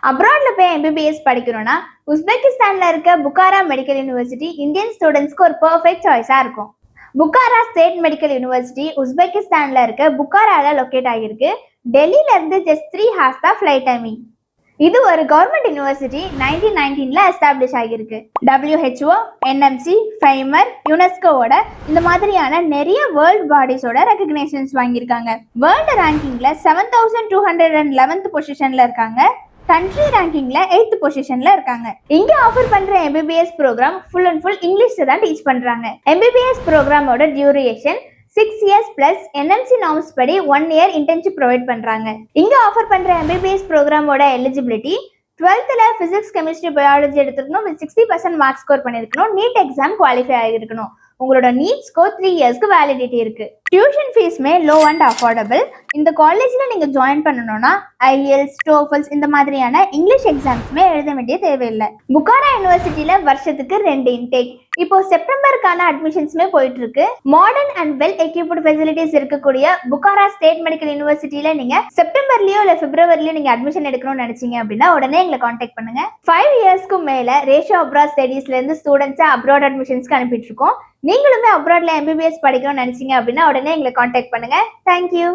அப்ராட்ல போய் எம்பிபிஎஸ் படிக்கணும்னா உஸ்பெகிஸ்தான்ல இருக்க புகாரா மெடிக்கல் யூனிவர்சிட்டி இந்தியன் ஸ்டூடெண்ட்ஸ்க்கு ஒரு பெர்ஃபெக்ட் சாய்ஸா இருக்கும். புகாரா ஸ்டேட் மெடிக்கல் யூனிவர்சிட்டி உஸ்பெகிஸ்தான்ல இருக்க புகாரால லொக்கேட் ஆகிருக்கு. டெல்லியில இருந்து ஜஸ்ட் 3 ஹார்ஸ் தான் ஃபிளைட் டைமிங். இது ஒரு கவர்மெண்ட் யூனிவர்சிட்டி. 1919ல எஸ்டாப்ளிஷ் ஆகியிருக்கு. WHO, NMC, ஃபைமர், யுனெஸ்கோவோட இந்த மாதிரியான நிறைய வேர்ல்ட் பாடிஸோட ரெகக்னேஷன்ஸ் வாங்கியிருக்காங்க. வேர்ல்டு ரேங்கிங்ல 7211th பொசிஷன்ல இருக்காங்க. கண்ட்ரி ரேங்கிங்ல 8th பொசிஷன்ல இருக்காங்க. இங்க ஆஃபர் பண்ற MBBS program full and full இங்கிலீஷ்ல தான் டீச் பண்றாங்க. எம்பிபிஎஸ் ப்ரோக்ராமோட duration 6 years plus NMC norms படி 1 year internship ப்ரொவைட் பண்றாங்க. இங்க ஆஃபர் பண்ற எம்பிபிஎஸ் ப்ரோக்ராமோட eligibility 12th physics chemistry biology எடுத்துக்கணும், 60% மார்க் ஸ்கோர் பண்ணிருக்கணும், நீட் எக்ஸாம் குவாலிஃபை ஆகிருக்கணும். உங்களோட நீட் ஸ்கோர் 3 yearsக்கு வேலிடிட்டி இருக்கு. டியூஷன் ஃபீஸ்மே லோ அண்ட் அஃபோர்டபுள். இந்த காலேஜ்ல நீங்க ஜாயின் பண்ணணும்னா IELTS, TOEFL இந்த மாதிரியான இங்கிலீஷ் எக்ஸாம்ஸ்மே எழுத வேண்டிய தேவையில்லை. புகாரா யூனிவர்சிட்டியில வருஷத்துக்கு 2 இன்டேக். இப்போ செப்டம்பருக்கான அட்மிஷன்ஸ்மே போயிட்டு இருக்கு. Modern and well equipped facilities இருக்கக்கூடிய புகாரா ஸ்டேட் மெடிக்கல் யூனிவர்சிட்டியில நீங்க செப்டம்பர்லயோ இல்ல பிப்ரவரிலயோ நீங்க அட்மிஷன் எடுக்கணும்னு நினைச்சீங்க அப்படின்னா உடனே எங்களை கான்டாக்ட் பண்ணுங்க. 5 yearsக்கு மேல ரேஷியோ அப்ராட் ஸ்டடீஸ்ல இருந்து ஸ்டூடெண்ட்ஸை அப்ராட் அட்மிஷன்ஸ்க்கு அனுப்பிட்டு இருக்கோம். நீங்களுமே அப்ராட்ல எம்பிபிஎஸ் படிக்கணும்னு நினைச்சீங்க அப்படின்னா உடனே எங்களை கான்டாக்ட் பண்ணுங்க. தேங்க்யூ.